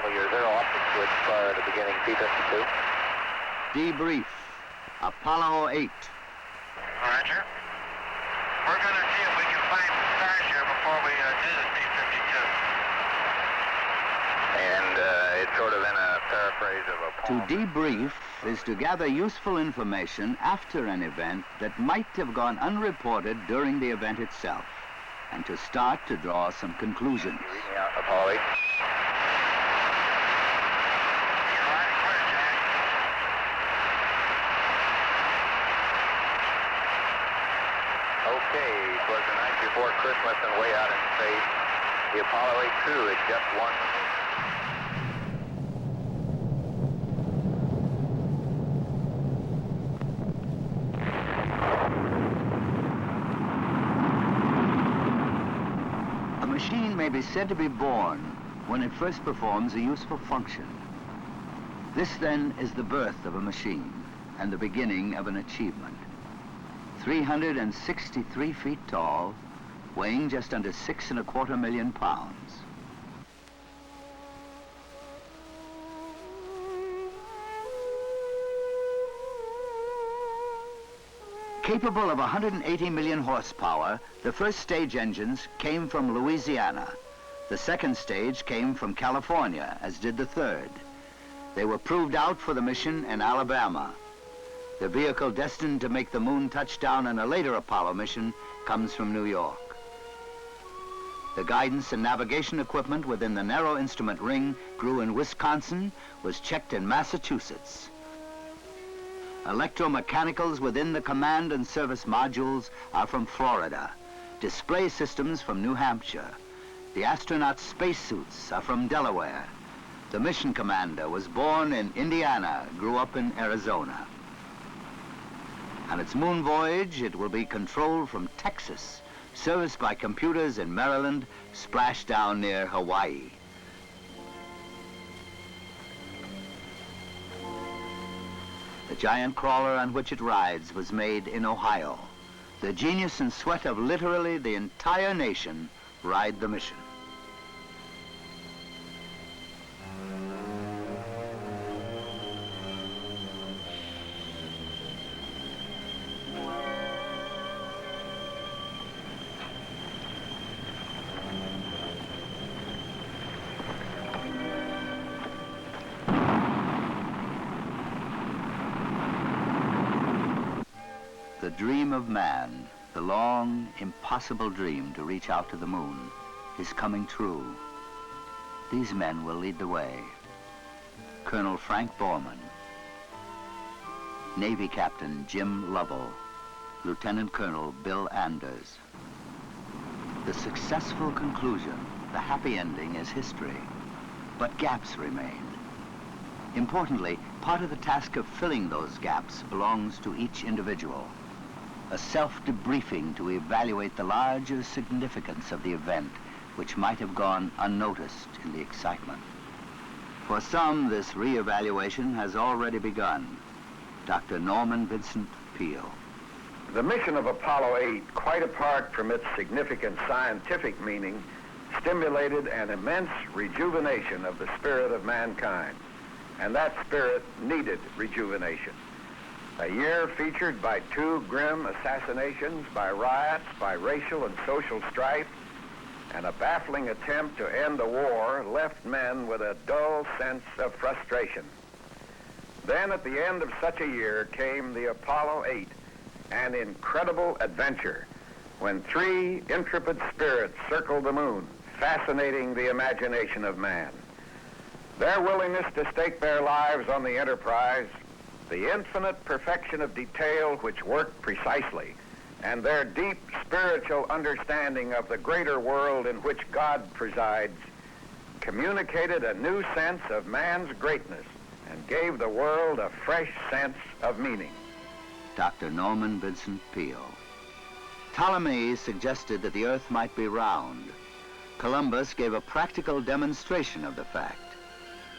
Well, your zero optic switch prior to beginning P-52. Debrief, Apollo 8. Roger. We're going to see if we can find some stars here before we do the P-52. And it's sort of in a paraphrase of a poem. To debrief is to gather useful information after an event that might have gone unreported during the event itself, and to start to draw some conclusions. Reading out Apollo 8. You're right, clear, Jack. Okay, it was the night before Christmas and way out in space. The Apollo 8 crew had just won. A machine may be said to be born when it first performs a useful function. This, then, is the birth of a machine and the beginning of an achievement. 363 feet tall, weighing just under 6.25 million pounds. Capable of 180 million horsepower, the first stage engines came from Louisiana. The second stage came from California, as did the third. They were proved out for the mission in Alabama. The vehicle destined to make the moon touchdown in a later Apollo mission comes from New York. The guidance and navigation equipment within the narrow instrument ring grew in Wisconsin, was checked in Massachusetts. Electromechanicals within the command and service modules are from Florida. Display systems from New Hampshire. The astronaut spacesuits are from Delaware. The mission commander was born in Indiana, grew up in Arizona. On its moon voyage, it will be controlled from Texas, serviced by computers in Maryland, splashed down near Hawaii. The giant crawler on which it rides was made in Ohio. The genius and sweat of literally the entire nation ride the mission. The dream of man, the long, impossible dream to reach out to the moon, is coming true. These men will lead the way. Colonel Frank Borman, Navy Captain Jim Lovell, Lieutenant Colonel Bill Anders. The successful conclusion, the happy ending, is history, but gaps remain. Importantly, part of the task of filling those gaps belongs to each individual. A self-debriefing to evaluate the larger significance of the event, which might have gone unnoticed in the excitement. For some, this re-evaluation has already begun. Dr. Norman Vincent Peale. The mission of Apollo 8, quite apart from its significant scientific meaning, stimulated an immense rejuvenation of the spirit of mankind. And that spirit needed rejuvenation. A year featured by 2 grim assassinations, by riots, by racial and social strife, and a baffling attempt to end the war left men with a dull sense of frustration. Then at the end of such a year came the Apollo 8, an incredible adventure, when 3 intrepid spirits circled the moon, fascinating the imagination of man. Their willingness to stake their lives on the enterprise, the infinite perfection of detail which worked precisely, and their deep spiritual understanding of the greater world in which God presides, communicated a new sense of man's greatness and gave the world a fresh sense of meaning. Dr. Norman Vincent Peale. Ptolemy suggested that the Earth might be round. Columbus gave a practical demonstration of the fact.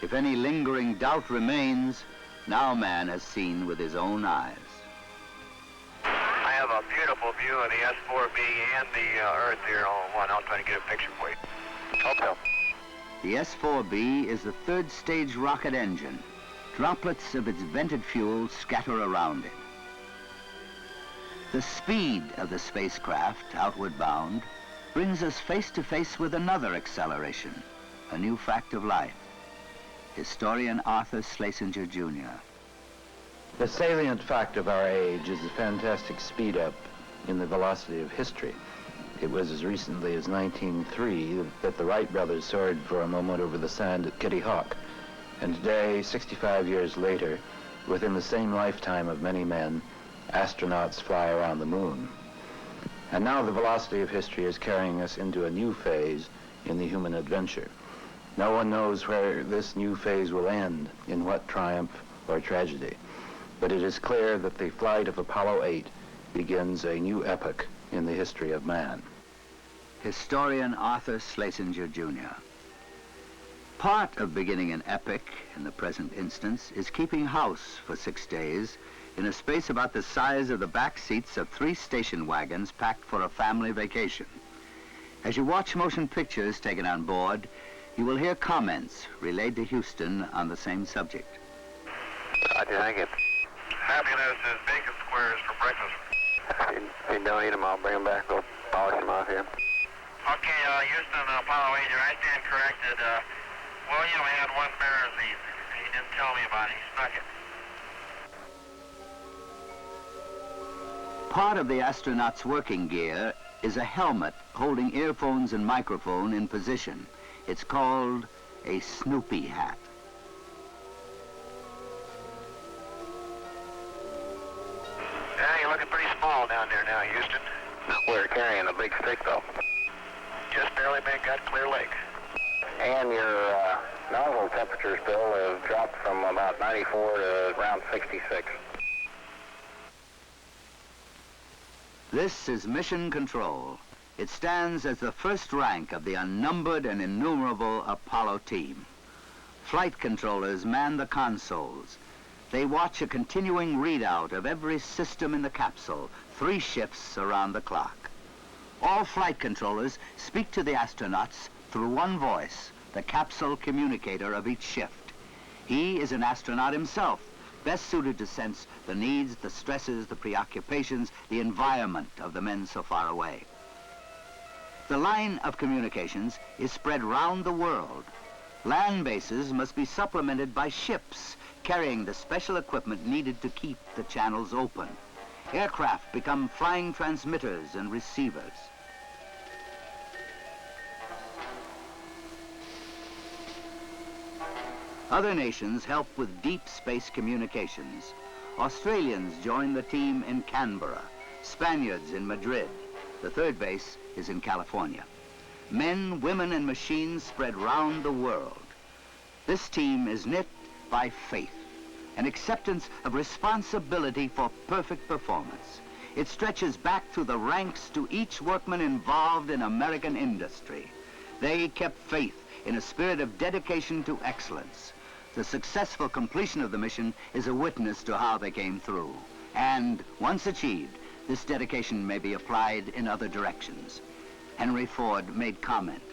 If any lingering doubt remains, now man has seen with his own eyes. I have a beautiful view of the S4B and the Earth here on one. I'll try to get a picture for you. Okay. The S-4B is the third stage rocket engine. Droplets of its vented fuel scatter around it. The speed of the spacecraft, outward bound, brings us face to face with another acceleration, a new fact of life. Historian Arthur Schlesinger, Jr. The salient fact of our age is the fantastic speed up in the velocity of history. It was as recently as 1903 that the Wright brothers soared for a moment over the sand at Kitty Hawk. And today, 65 years later, within the same lifetime of many men, astronauts fly around the moon. And now the velocity of history is carrying us into a new phase in the human adventure. No one knows where this new phase will end, in what triumph or tragedy. But it is clear that the flight of Apollo 8 begins a new epoch in the history of man. Historian Arthur Schlesinger, Jr. Part of beginning an epoch, in the present instance, is keeping house for 6 days in a space about the size of the back seats of 3 station wagons packed for a family vacation. As you watch motion pictures taken on board, you will hear comments relayed to Houston on the same subject. Roger, thank you. Happiness is bacon squares for breakfast. If you don't eat them, I'll bring them back. We'll polish them off here. Okay, Houston, Apollo 8 here. I stand corrected. William had 1 Marathon. He didn't tell me about it. He snuck it. Part of the astronaut's working gear is a helmet holding earphones and microphone in position. It's called a Snoopy hat. Yeah, you're looking pretty small down there now, Houston. We're carrying a big stick, though. Just barely got Clear Lake. And your nozzle temperatures, Bill, have dropped from about 94 to around 66. This is Mission Control. It stands as the first rank of the unnumbered and innumerable Apollo team. Flight controllers man the consoles. They watch a continuing readout of every system in the capsule, 3 shifts around the clock. All flight controllers speak to the astronauts through one voice, the capsule communicator of each shift. He is an astronaut himself, best suited to sense the needs, the stresses, the preoccupations, the environment of the men so far away. The line of communications is spread round the world. Land bases must be supplemented by ships carrying the special equipment needed to keep the channels open. Aircraft become flying transmitters and receivers. Other nations help with deep space communications. Australians join the team in Canberra, Spaniards in Madrid. The third base is in California. Men, women, and machines spread round the world. This team is knit by faith, an acceptance of responsibility for perfect performance. It stretches back through the ranks to each workman involved in American industry. They kept faith in a spirit of dedication to excellence. The successful completion of the mission is a witness to how they came through. And once achieved, this dedication may be applied in other directions. Henry Ford made comment.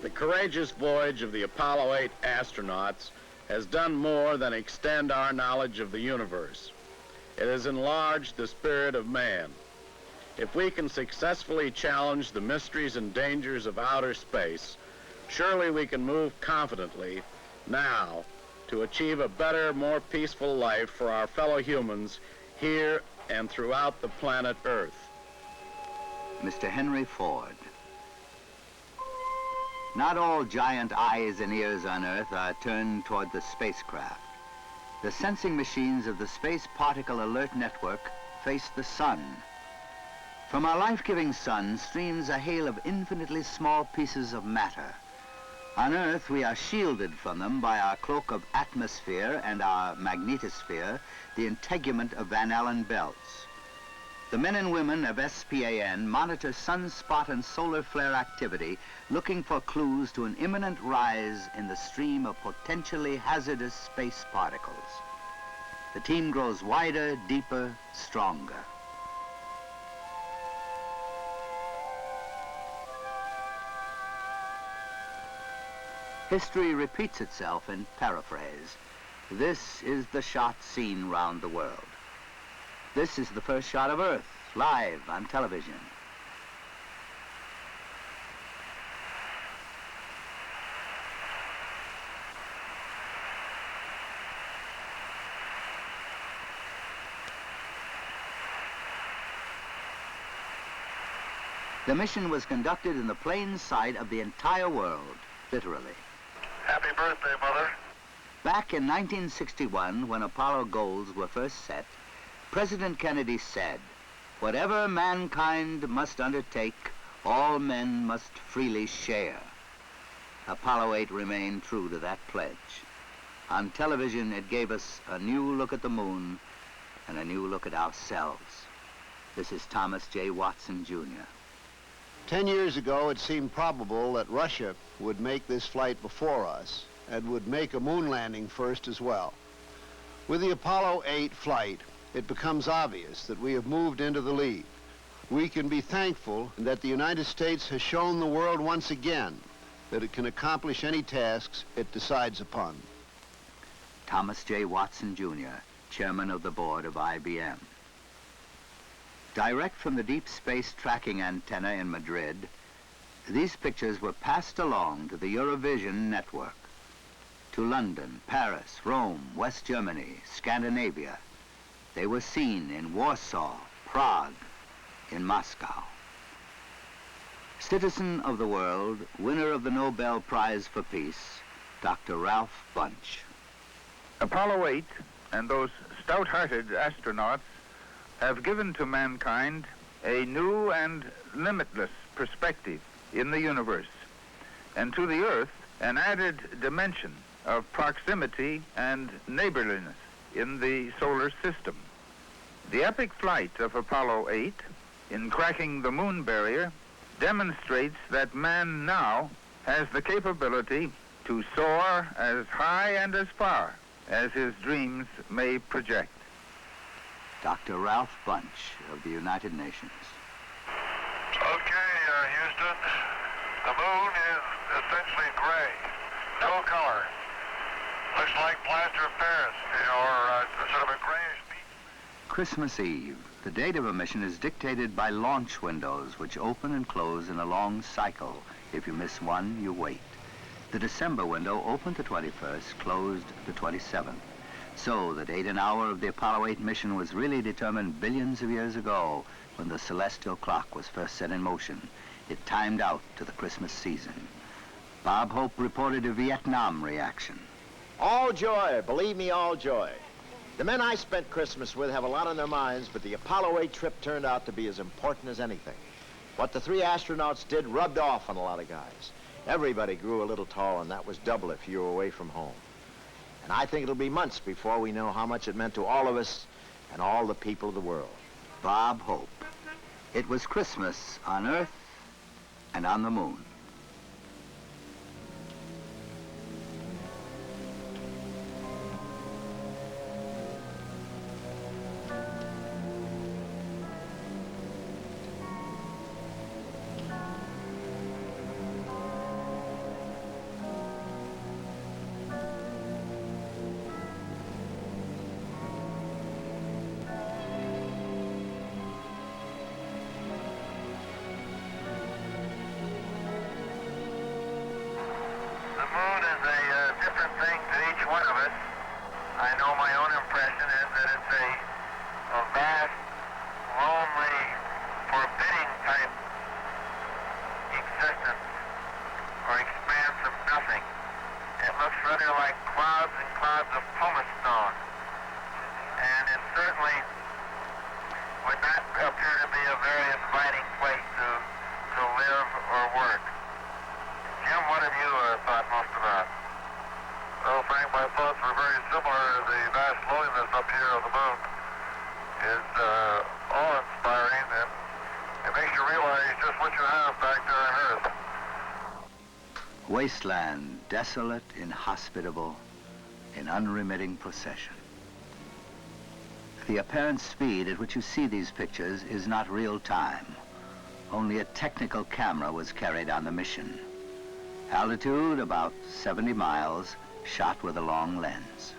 The courageous voyage of the Apollo 8 astronauts has done more than extend our knowledge of the universe. It has enlarged the spirit of man. If we can successfully challenge the mysteries and dangers of outer space, surely we can move confidently now to achieve a better, more peaceful life for our fellow humans here and throughout the planet Earth. Mr. Henry Ford. Not all giant eyes and ears on Earth are turned toward the spacecraft. The sensing machines of the Space Particle Alert Network face the sun. From our life-giving sun streams a hail of infinitely small pieces of matter. On Earth, we are shielded from them by our cloak of atmosphere and our magnetosphere, the integument of Van Allen belts. The men and women of SPAN monitor sunspot and solar flare activity, looking for clues to an imminent rise in the stream of potentially hazardous space particles. The team grows wider, deeper, stronger. History repeats itself in paraphrase. This is the shot seen round the world. This is the first shot of Earth, live on television. The mission was conducted in the plain sight of the entire world, literally. Happy birthday, Mother. Back in 1961, when Apollo goals were first set, President Kennedy said, "Whatever mankind must undertake, all men must freely share." Apollo 8 remained true to that pledge. On television, it gave us a new look at the moon and a new look at ourselves. This is Thomas J. Watson, Jr. 10 years ago, it seemed probable that Russia would make this flight before us and would make a moon landing first as well. With the Apollo 8 flight, it becomes obvious that we have moved into the lead. We can be thankful that the United States has shown the world once again that it can accomplish any tasks it decides upon. Thomas J. Watson, Jr., chairman of the board of IBM. Direct from the deep space tracking antenna in Madrid, these pictures were passed along to the Eurovision network, to London, Paris, Rome, West Germany, Scandinavia. They were seen in Warsaw, Prague, in Moscow. Citizen of the world, winner of the Nobel Prize for Peace, Dr. Ralph Bunche. Apollo 8 and those stout-hearted astronauts have given to mankind a new and limitless perspective in the universe, and to the Earth an added dimension of proximity and neighborliness in the solar system. The epic flight of Apollo 8 in cracking the moon barrier demonstrates that man now has the capability to soar as high and as far as his dreams may project. Dr. Ralph Bunche of the United Nations. Okay, Houston. The moon is essentially gray. No color. Looks like plaster of Paris, or sort of a grayish beach. Christmas Eve. The date of a mission is dictated by launch windows, which open and close in a long cycle. If you miss one, you wait. The December window opened the 21st, closed the 27th. So the date and hour of the Apollo 8 mission was really determined billions of years ago when the celestial clock was first set in motion. It timed out to the Christmas season. Bob Hope reported a Vietnam reaction. All joy, believe me, all joy. The men I spent Christmas with have a lot on their minds, but the Apollo 8 trip turned out to be as important as anything. What the 3 astronauts did rubbed off on a lot of guys. Everybody grew a little tall, and that was double if you were away from home. And I think it'll be months before we know how much it meant to all of us and all the people of the world. Bob Hope. It was Christmas on Earth and on the moon. The moon is a different thing to each one of us. I know my own impression is that it's a vast, lonely, forbidding type existence or expanse of nothing. It looks rather like clouds and clouds of pumice stone. And it certainly would not appear to be a very inviting place to live or work. Jim, what have you thought most about? Well, Frank, my thoughts were very similar. The vast loneliness up here on the moon is awe-inspiring, and it makes you realize just what you have back there on Earth. Wasteland, desolate, inhospitable, in unremitting procession. The apparent speed at which you see these pictures is not real time. Only a technical camera was carried on the mission. Altitude about 70 miles, shot with a long lens.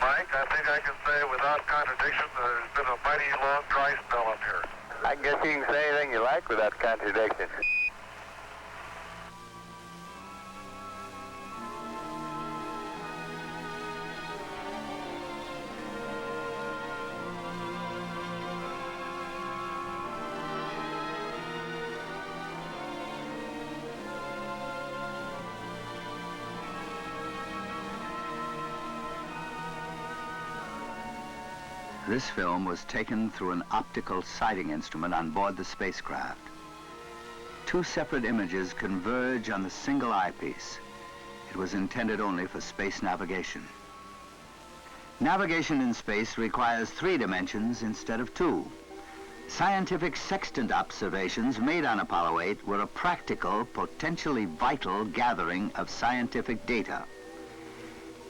Mike, I think I can say without contradiction there's been a mighty long dry spell up here. I guess you can say anything you like without contradiction. This film was taken through an optical sighting instrument on board the spacecraft. Two separate images converge on the single eyepiece. It was intended only for space navigation. Navigation in space requires 3 dimensions instead of 2. Scientific sextant observations made on Apollo 8 were a practical, potentially vital gathering of scientific data.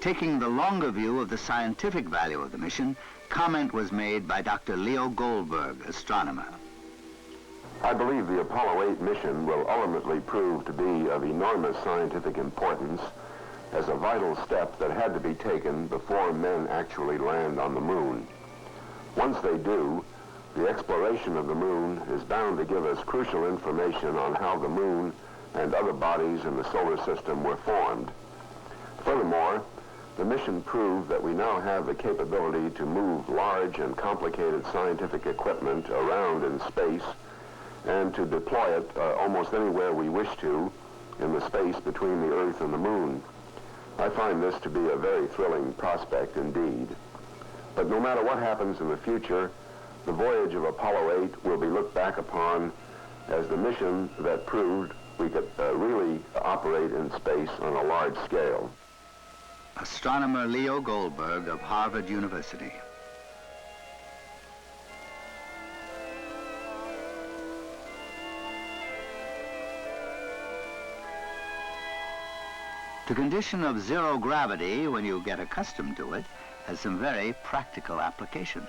Taking the longer view of the scientific value of the mission, comment was made by Dr. Leo Goldberg, astronomer. I believe the Apollo 8 mission will ultimately prove to be of enormous scientific importance as a vital step that had to be taken before men actually land on the moon. Once they do, the exploration of the moon is bound to give us crucial information on how the moon and other bodies in the solar system were formed. Furthermore, the mission proved that we now have the capability to move large and complicated scientific equipment around in space and to deploy it almost anywhere we wish to in the space between the Earth and the moon. I find this to be a very thrilling prospect indeed. But no matter what happens in the future, the voyage of Apollo 8 will be looked back upon as the mission that proved we could really operate in space on a large scale. Astronomer Leo Goldberg of Harvard University. The condition of zero gravity, when you get accustomed to it, has some very practical applications.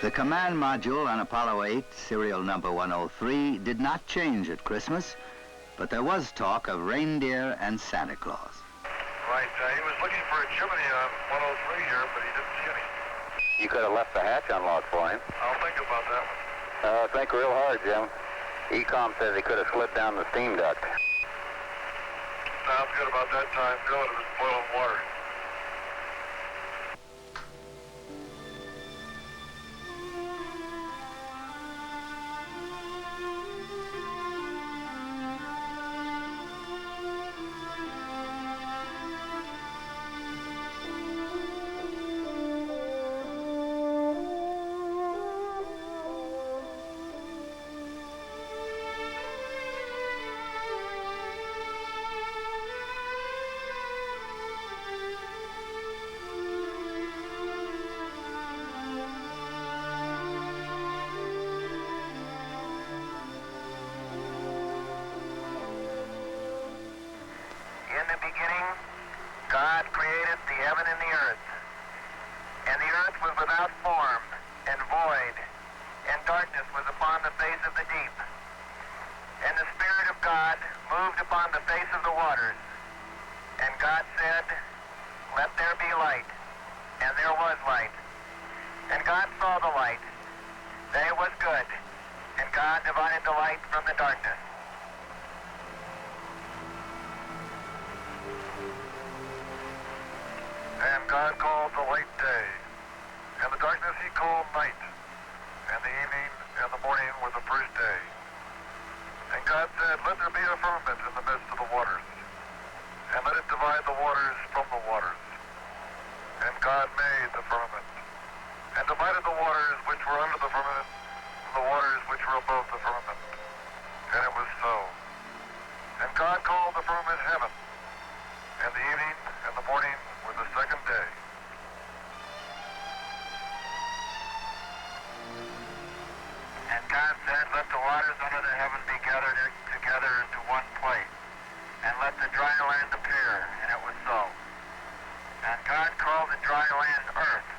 The command module on Apollo 8, serial number 103, did not change at Christmas, but there was talk of reindeer and Santa Claus. Right, he was looking for a chimney on 103 here, but he didn't see any. You could have left the hatch unlocked for him. I'll think about that one. Think real hard, Jim. ECOM says he could have slipped down the steam duct. Sounds good about that time, Bill. It was boiling water. In the beginning, God created the heaven and the earth. And the earth was without form and void, and darkness was upon the face of the deep. And the Spirit of God moved upon the face of the waters. And God said, "Let there be light." And there was light. And God saw the light, that it was good. And God divided the light from the darkness. And God called the light day, and the darkness he called night, and the evening and the morning were the first day. And God said, "Let there be a firmament in the midst of the waters, and let it divide the waters from the waters." And God made the firmament, and divided divided the waters which were under the firmament from the waters which were above the firmament. And it was so. And God called the firmament heaven, and the evening and the morning were the second day. And God said, let the waters under the heaven be gathered together into one place, and let the dry land appear. And it was so. And God called the dry land earth,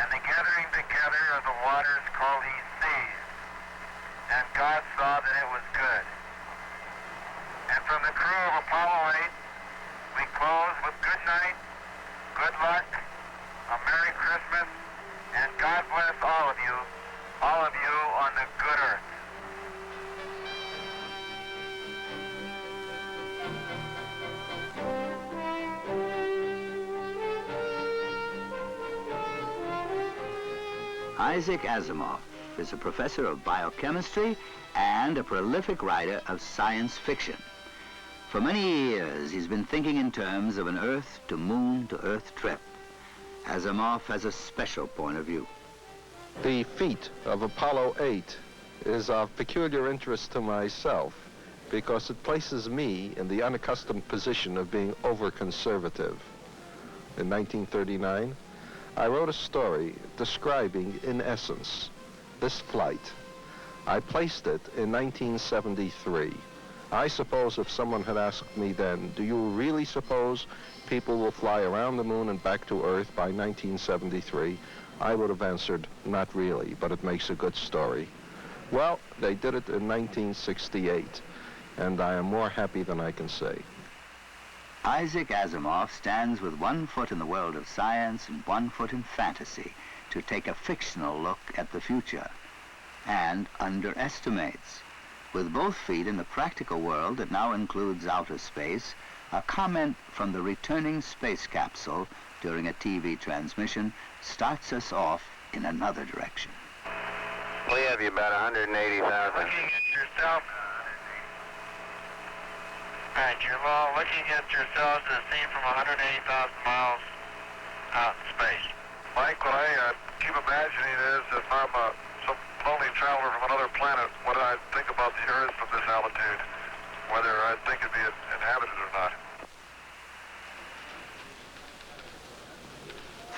and the gathering together of the waters called he seas. And God saw that it was good. And from the crew of Apollo 8, we close with good night, good luck, a Merry Christmas, and God bless all of you on the good earth. Isaac Asimov is a professor of biochemistry and a prolific writer of science fiction. For many years, he's been thinking in terms of an Earth to Moon to Earth trip. Asimov has a special point of view. The feat of Apollo 8 is of peculiar interest to myself because it places me in the unaccustomed position of being over-conservative. In 1939, I wrote a story describing, in essence, this flight. I placed it in 1973. I suppose if someone had asked me then, do you really suppose people will fly around the moon and back to Earth by 1973? I would have answered, not really, but it makes a good story. Well, they did it in 1968, and I am more happy than I can say. Isaac Asimov stands with one foot in the world of science and one foot in fantasy to take a fictional look at the future, and underestimates. With both feet in the practical world that now includes outer space, a comment from the returning space capsule during a TV transmission starts us off in another direction. We have you about 180,000. Looking at yourself. Alright, you're looking at yourselves as seen from 180,000 miles out in space. Mike, what I keep imagining is if I'm some lonely traveler from another planet, what I think about the Earth from this altitude, whether I think it'd be inhabited or not.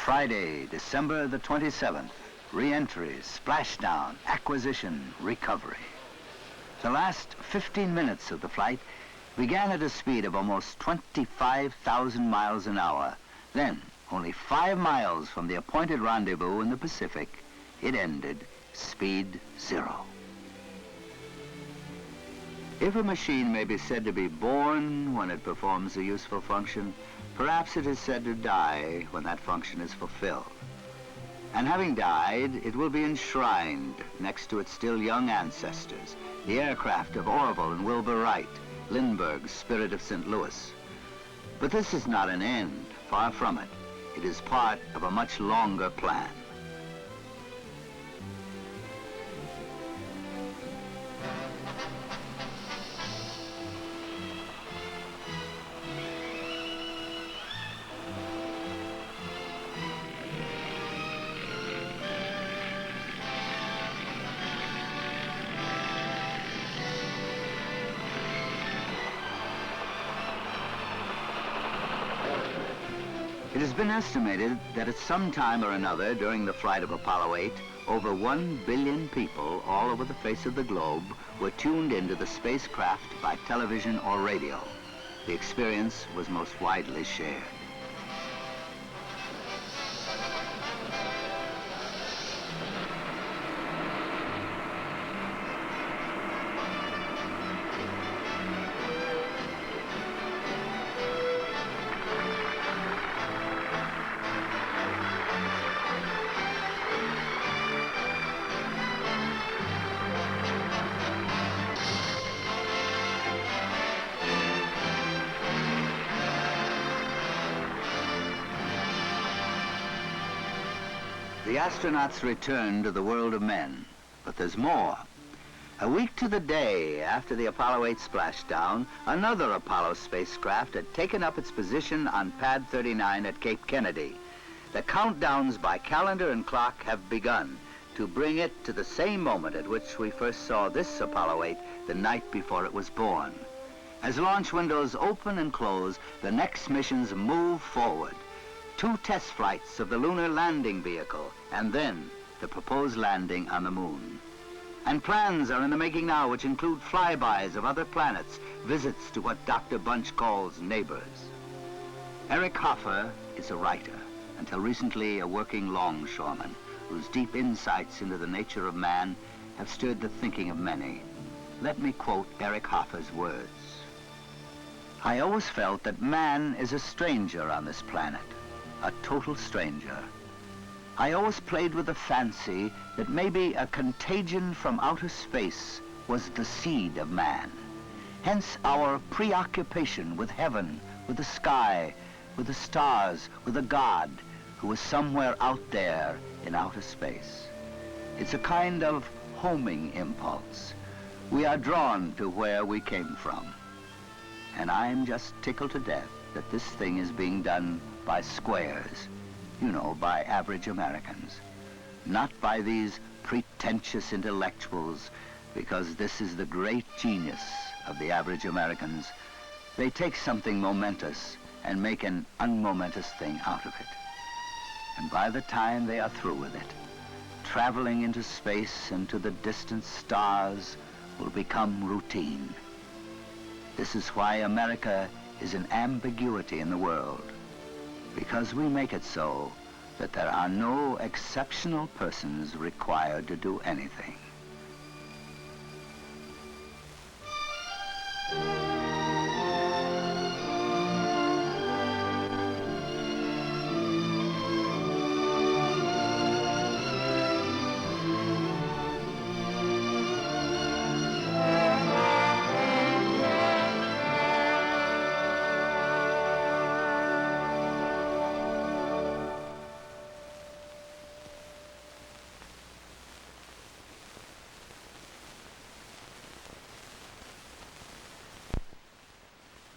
Friday, December the 27th. Re-entry, splashdown, acquisition, recovery. The last 15 minutes of the flight began at a speed of almost 25,000 miles an hour. Then, only 5 miles from the appointed rendezvous in the Pacific, it ended, speed 0. If a machine may be said to be born when it performs a useful function, perhaps it is said to die when that function is fulfilled. And having died, it will be enshrined next to its still young ancestors, the aircraft of Orville and Wilbur Wright, Lindbergh's Spirit of St. Louis. But this is not an end, far from it. It is part of a much longer plan. It has been estimated that at some time or another during the flight of Apollo 8, over 1 billion people all over the face of the globe were tuned into the spacecraft by television or radio. The experience was most widely shared. The astronauts return to the world of men, but there's more. A week to the day after the Apollo 8 splashdown, another Apollo spacecraft had taken up its position on Pad 39 at Cape Kennedy. The countdowns by calendar and clock have begun to bring it to the same moment at which we first saw this Apollo 8 the night before it was born. As launch windows open and close, the next missions move forward. 2 test flights of the lunar landing vehicle, and then the proposed landing on the moon. And plans are in the making now which include flybys of other planets, visits to what Dr. Bunch calls neighbors. Eric Hoffer is a writer, until recently a working longshoreman, whose deep insights into the nature of man have stirred the thinking of many. Let me quote Eric Hoffer's words. I always felt that man is a stranger on this planet, a total stranger. I always played with the fancy that maybe a contagion from outer space was the seed of man. Hence our preoccupation with heaven, with the sky, with the stars, with a God who was somewhere out there in outer space. It's a kind of homing impulse. We are drawn to where we came from. And I'm just tickled to death that this thing is being done by squares, you know, by average Americans, not by these pretentious intellectuals, because this is the great genius of the average Americans. They take something momentous and make an unmomentous thing out of it. And by the time they are through with it, traveling into space and to the distant stars will become routine. This is why America is an ambiguity in the world, because we make it so that there are no exceptional persons required to do anything.